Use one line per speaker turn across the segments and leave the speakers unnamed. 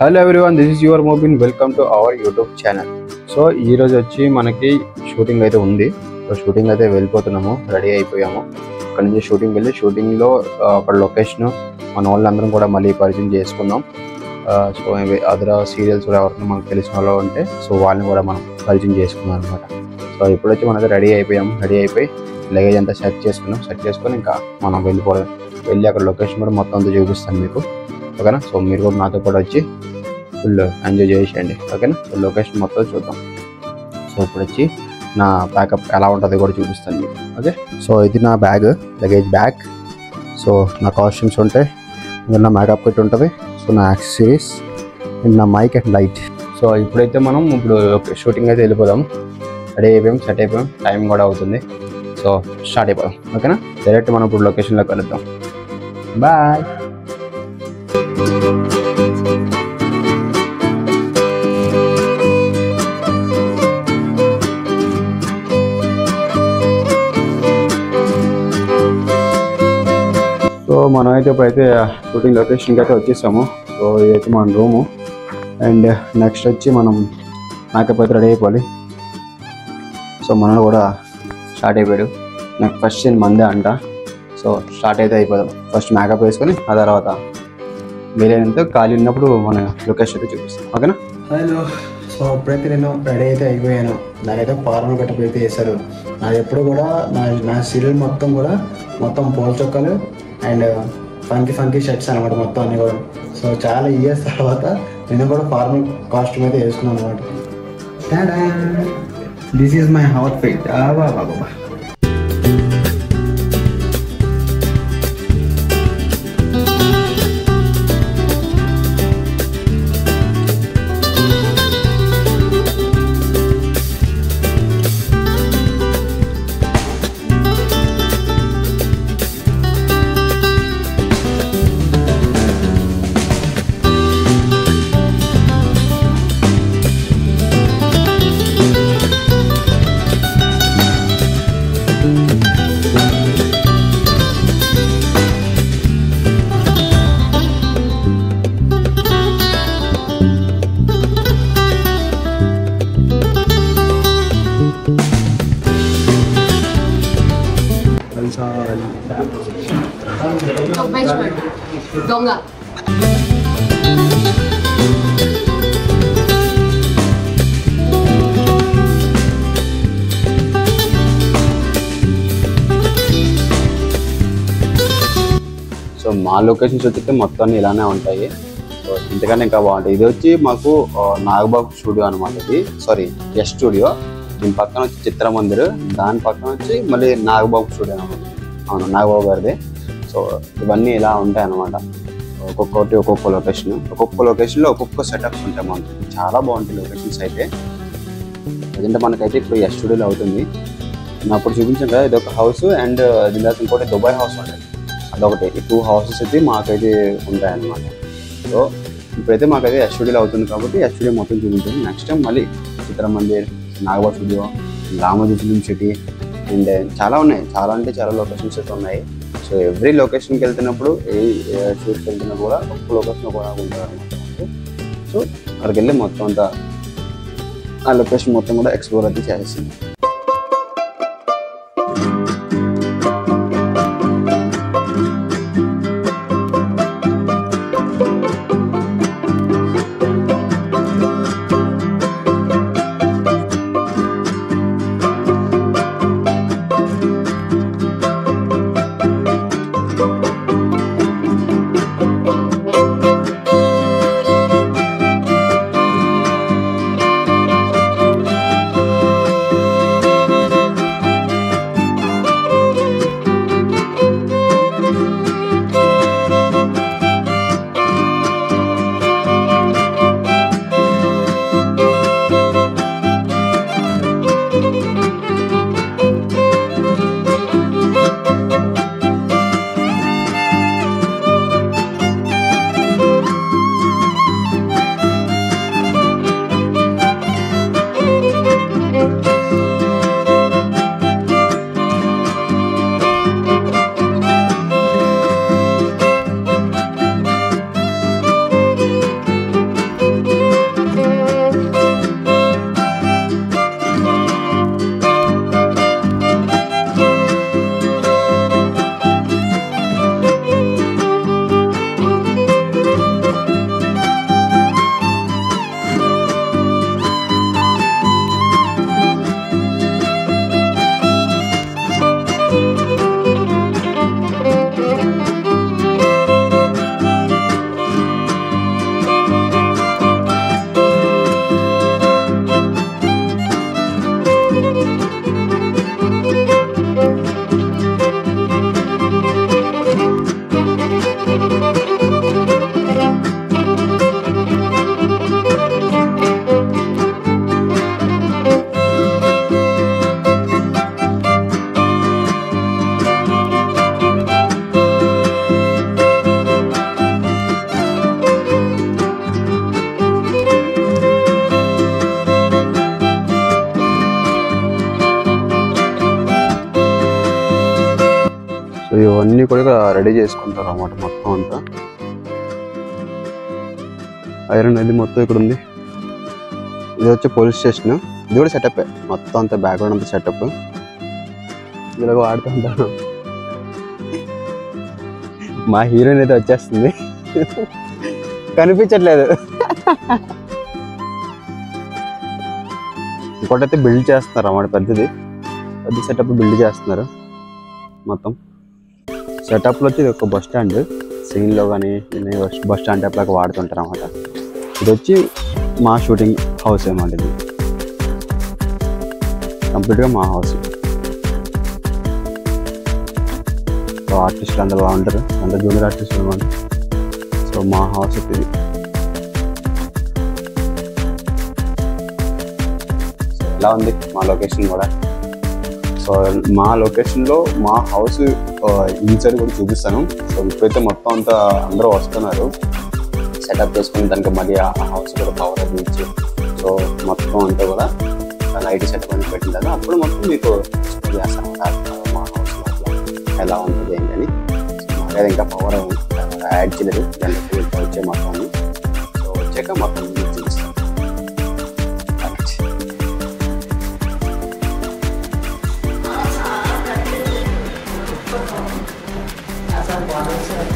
Hello everyone, this is your Mobin. Welcome to our YouTube channel. So ఈరోజు వచ్చి మనకి shooting అయితే ఉంది. సో షూటింగ్ అయితే వెళ్ళిపోతున్నాము, రెడీ అయిపోయాము. అక్కడ నుంచి షూటింగ్ వెళ్ళి షూటింగ్లో అక్కడ లొకేషన్ మన వాళ్ళందరం కూడా మళ్ళీ పరిచయం చేసుకుందాం. సో అదర్ సీరియల్స్ కూడా ఎవరైనా మనకు తెలిసిన వాళ్ళు ఉంటే సో వాళ్ళని కూడా మనం పరిచయం చేసుకున్నాం అనమాట. సో ఇప్పుడొచ్చి మనఅయితే రెడీ అయిపోయాము. రెడీ అయిపోయి లగేజ్ అంతా సెట్ చేసుకొని ఇంకా మనం వెళ్ళి అక్కడ లొకేషన్ కూడా మొత్తం అంతా చూపిస్తాను మీకు, ఓకేనా. సో మీరు కూడా నాతో కూడా వచ్చి ఫుల్ ఎంజాయ్ చేసేయండి, ఓకేనా. సో లొకేషన్ మొత్తం చూద్దాం. సో ఇప్పుడు వచ్చి నా ప్యాకప్ ఎలా ఉంటుందో కూడా చూపిస్తాను మీకు, ఓకే. సో ఇది నా బ్యాగ్, లగేజ్ బ్యాగ్. సో నా కాస్ట్యూమ్స్ ఉంటాయి, నా మేకప్ కిట్ ఉంటుంది, సో నా యాక్సెసరీస్ అండ్ నా మైక్ అండ్ లైట్. సో ఇప్పుడైతే మనం షూటింగ్ అయితే వెళ్ళిపోదాం. రెడీ అయిపోయాం, సెట్ అయిపోయాం, టైం కూడా అవుతుంది. సో స్టార్ట్ అయిపోదాం, ఓకేనా. డైరెక్ట్ మనం ఇప్పుడు లొకేషన్లోకి వెళ్దాం. బాయ్. సో మనం అయితే ఇప్పుడైతే షూటింగ్ లొకేషన్కి అయితే వచ్చేసాము. సో ఇదైతే మన రూము. అండ్ నెక్స్ట్ వచ్చి మనం మేకప్ అయితే రెడీ అయిపోవాలి. సో మనం కూడా స్టార్ట్ అయిపోయాడు. నాకు ఫస్ట్ సీన్ మందే అంట. సో స్టార్ట్ అయితే అయిపోదాం. ఫస్ట్ మేకప్ వేసుకొని ఆ తర్వాత వీలైనంత ఖాళీ ఉన్నప్పుడు మన లొకేషన్ అయితే చూపిస్తాం, ఓకేనా. హలో. సో ఇప్పుడైతే నేను రెడీ అయితే అయిపోయాను. నాకైతే ఫార్మల్ గెటప్ అయితే వేశారు. నాది ఎప్పుడు కూడా నా సీరియల్ మొత్తం పోల్ చొక్కాలు అండ్ ఫంకీ షర్ట్స్ అనమాట, మొత్తం అన్నీ కూడా. సో చాలా ఇయర్స్ తర్వాత నేను కూడా ఫార్మల్ కాస్ట్యూమ్ అయితే వేసుకున్నాను అనమాట. This is my outfit. బాబా.
దొంగ
సో మా లొకేషన్స్ వచ్చి మొత్తం ఇలానే ఉంటాయి. సో ఇంతకన్నా ఇంకా బాగుంటాయి. ఇది వచ్చి మాకు నాగబాబు స్టూడియో అనమాట. ఇది ఎస్ స్టూడియో. దీని పక్కన వచ్చి చిత్రమందిర్, దాని పక్కన వచ్చి మళ్ళీ నాగబాబు స్టూడియో అనమాట. అవును, నాగబాబు గారిది. సో ఇవన్నీ ఇలా ఉంటాయి అన్నమాట. ఒక్కొక్కటి ఒక్కొక్క లొకేషన్లో ఒక్కొక్క సెటప్స్ ఉంటాయి మనకి. చాలా బాగుంటాయి లొకేషన్స్ అయితే. అదంటే మనకైతే ఇప్పుడు ఎస్ స్టూడియోలో అవుతుంది. నేను అప్పుడు చూపించాను కదా, ఇది ఒక హౌస్ అండ్ దీని తర్వాత ఇంకోటి దుబాయ్ హౌస్ ఉంటుంది, అదొకటి. ఈ 2 houses అయితే మాకైతే ఉంటాయన్నమాట. సో ఇప్పుడైతే మాకైతే ఎస్ స్టూడియోలో అవుతుంది కాబట్టి ఎస్ స్టూడియో మొత్తం చూపించాను. నెక్స్ట్ టైం మళ్ళీ Chitramandir, Nagababu studio, Ramoji film city and చాలా ఉన్నాయి. చాలా అంటే చాలా లొకేషన్స్ అయితే ఉన్నాయి. సో ఎవ్రీ లొకేషన్కి వెళ్తున్నప్పుడు, ఏ షూట్కి వెళ్తున్నప్పుడు కూడా ఒక్క లొకేషన్ కూడా ఉంటారు అనమాట. సో అక్కడికి వెళ్ళి మొత్తం అంతా ఆ లొకేషన్ మొత్తం కూడా ఎక్స్ప్లోర్ అయితే చేస్తుంది. ఇవన్నీ కూడా రెడీ చేసుకుంటారు అన్నమాట మొత్తం అంతా. ఐరన్ అది మొత్తం ఇక్కడ ఉంది. ఇది వచ్చి పోలీస్ స్టేషన్. ఇది కూడా సెటప్ మొత్తం అంతా, బ్యాక్గ్రౌండ్ అంతా సెటప్. ఇలాగ వాడుతుంటాను. మా హీరోయిన్ అయితే వచ్చేస్తుంది, కనిపించట్లేదు. ఇంకోటైతే బిల్డ్ చేస్తున్నారు అన్నమాట, పెద్ద సెటప్ బిల్డ్ చేస్తున్నారు మొత్తం. సెటప్లో వచ్చి ఇది ఒక బస్ స్టాండ్, సీన్లో కానీ బస్ స్టాండ్ టైప్లాగా వాడుతుంటారు అన్నమాట. ఇది వచ్చి మా షూటింగ్ హౌస్ అన్నమాట. ఇది కంప్లీట్గా మా హౌస్. సో ఆర్టిస్టులు అందరూ బాగుంటారు, అందరు జూనియర్ ఆర్టిస్టులు అనమాట. సో మా హౌస్ ఇది. సో ఎలా ఉంది మా లొకేషన్ కూడా. సో మా లొకేషన్లో మా హౌస్ ఇన్సైడ్ కూడా చూపిస్తాను. సో ఇప్పుడైతే మొత్తం అంతా అందరూ వస్తున్నారు సెటప్ చేసుకుని, దానికి మళ్ళీ ఆ హౌస్ కూడా పవర్ అది ఇచ్చి, సో మొత్తం అంతా కూడా లైట్ సెటప్ అని పెట్టిన తర్వాత అప్పుడు మొత్తం మీకు చేస్తాను మా హౌస్లో ఎలా ఉంటుంది ఏంటని. మాకైతే ఇంకా పవర్ యాడ్ చేయలేదు, దానికి వచ్చే మొత్తం. సో వచ్చాక మొత్తం చూపిస్తాను.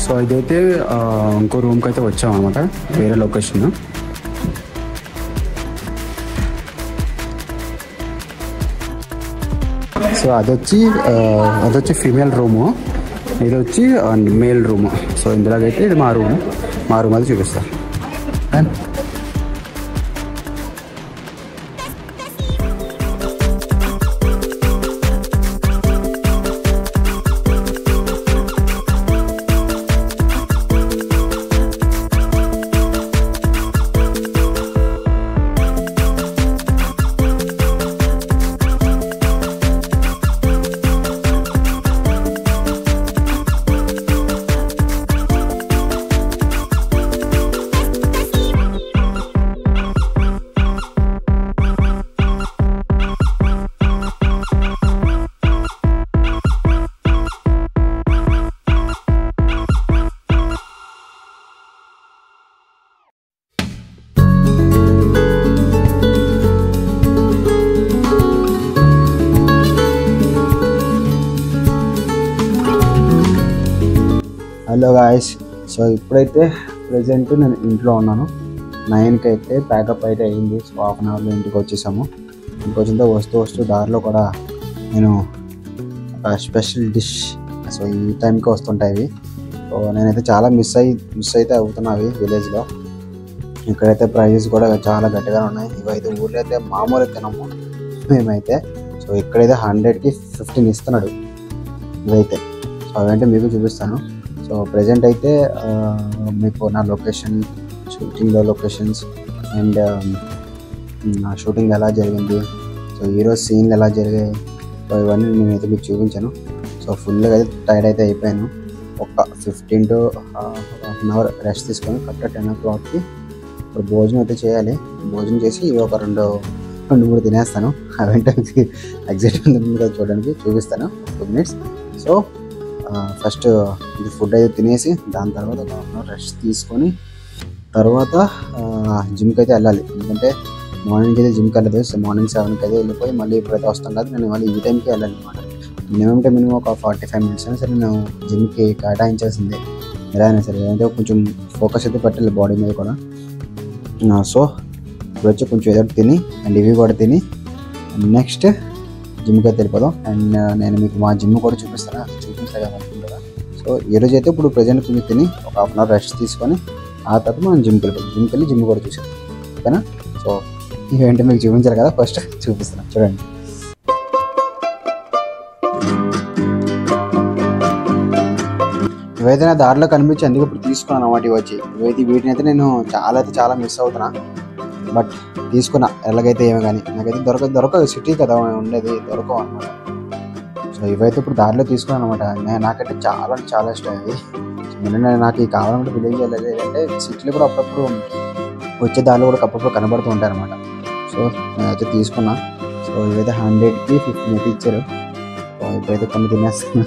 సో ఇదైతే ఇంకో రూమ్కి అయితే వచ్చామన్నమాట, వేరే లొకేషన్. సో అదొచ్చి ఫీమేల్ రూము, ఇది వచ్చి మేల్ రూము. సో ఇందులోకైతే ఇది మా రూమ్ అది చూపిస్తాను. హలో గాయస్, సో ఇప్పుడైతే ప్రజెంట్ నేను ఇంట్లో ఉన్నాను. 9కి అయితే ప్యాకప్ అయితే అయ్యింది. సో హాఫ్ అన్ అవర్లో ఇంటికి వచ్చేసాము. ఇంటికి వచ్చిన వస్తూ దారిలో కూడా నేను ఒక స్పెషల్ డిష్, సో ఈ టైంకి వస్తుంటాయి. సో నేనైతే చాలా మిస్ అయితే అవుతున్నాయి విలేజ్లో. ఇక్కడైతే ప్రైజెస్ కూడా చాలా గట్టిగా ఉన్నాయి. ఇవైతే ఊర్లో అయితే మామూలు తినము మేమైతే. సో ఇక్కడైతే 100కి 15 ఇస్తున్నాడు ఇవైతే. సో అవంటే మీకు చూపిస్తాను. సో ప్రజెంట్ అయితే మీకు నా లొకేషన్, షూటింగ్లో లొకేషన్స్ అండ్ నా షూటింగ్ ఎలా జరిగింది, సో ఈరోజు సీన్లు ఎలా జరిగాయి, సో ఇవన్నీ నేనైతే మీకు చూపించాను. సో ఫుల్గా అయితే టైర్డ్ అయితే అయిపోయాను. ఒక 15 to half an hour rest తీసుకొని కరెక్ట్గా 10 o'clockకి ఇప్పుడు భోజనం అయితే చేయాలి. భోజనం చేసి ఒక 2-3 తినేస్తాను. అవంటే ఎగ్జైట్మెంట్ చూడడానికి చూపిస్తాను 2 minutes. సో ఫస్ట్ ఇది ఫుడ్ అయితే తినేసి దాని తర్వాత ఒక హాఫ్ అన్ అవర్ రెస్ట్ తీసుకొని తర్వాత జిమ్కి అయితే వెళ్ళాలి. ఎందుకంటే మార్నింగ్ అయితే జిమ్కి వెళ్ళదు. సో మార్నింగ్ 7కి అయితే వెళ్ళిపోయి మళ్ళీ ఇప్పుడైతే వస్తాం కదా, నేను మళ్ళీ ఈ టైంకి వెళ్ళాలి అనమాట. మినిమం ఒక 45 minutes అయినా సరే నేను జిమ్కి కేటాయించాల్సిందే ఎలా అయినా సరే. అంటే కొంచెం ఫోకస్ అయితే పెట్టాలి బాడీ మీద కూడా. సో ఇప్పుడు వచ్చి కొంచెం ఏదో తిని అండ్ ఇవి కూడా తిని నెక్స్ట్ జిమ్కి అయితే వెళ్ళిపోదాం. అండ్ నేను మీకు మా జిమ్ కూడా చూపించలేదు అనుకుంటున్నా. సో ఈరోజు అయితే ఇప్పుడు ప్రజెంట్ కొంచెం తిని ఒక హాఫ్ అన్ అవర్ రెస్ట్ తీసుకొని ఆ తర్వాత మనం జిమ్కి వెళ్ళి జిమ్ కూడా చూసాం, ఓకేనా. సో ఇవేంటి మీకు చూపించాలి కదా, ఫస్ట్ చూపిస్తున్నాను చూడండి. ఇవైతే నా దారిలో కనిపించి అందుకే ఇప్పుడు తీసుకున్నాను అన్నమాట. వీటిని అయితే నేను చాలా మిస్ అవుతున్నా. బట్ తీసుకున్నా ఎలాగైతే ఏమో కానీ నాకైతే దొరకదు సిటీ కదా ఉండేది, దొరకవు అనమాట. సో ఇవైతే ఇప్పుడు దారిలో తీసుకున్నాను అనమాట. నాకైతే చాలా ఇష్టం ఇది. నాకు ఈ కావాలంటే విలేజ్ వెళ్ళాలి, లేదంటే సిటీలో కూడా అప్పుడప్పుడు వచ్చే దారిలో కూడా అప్పుడప్పుడు కనబడుతూ ఉంటాయి అనమాట. సో నేనైతే తీసుకున్నా. సో ఇవైతే 100కి 15 అయితే ఇచ్చారు. సో ఇప్పుడైతే కొన్ని తినేస్తాను.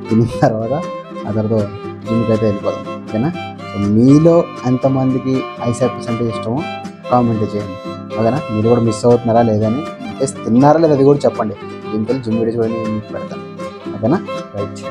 తిన్న తర్వాత ఆ తర్వాత జిమ్కి అయితే వెళ్ళిపోదాం. ఓకేనా? సో మీలో ఎంతమందికి ఐసాప్ అంటే ఇష్టమో కామెంట్ చేయండి. ఓకేనా? మీరు కూడా మిస్ అవుతున్నారా లేదని, తిన్నారా లేదా అది కూడా చెప్పండి. జిమ్కి వెళ్ళి జిమ్ వీడియోస్ కూడా నేను మీకు పెడతాను. ఓకేనా? రైట్.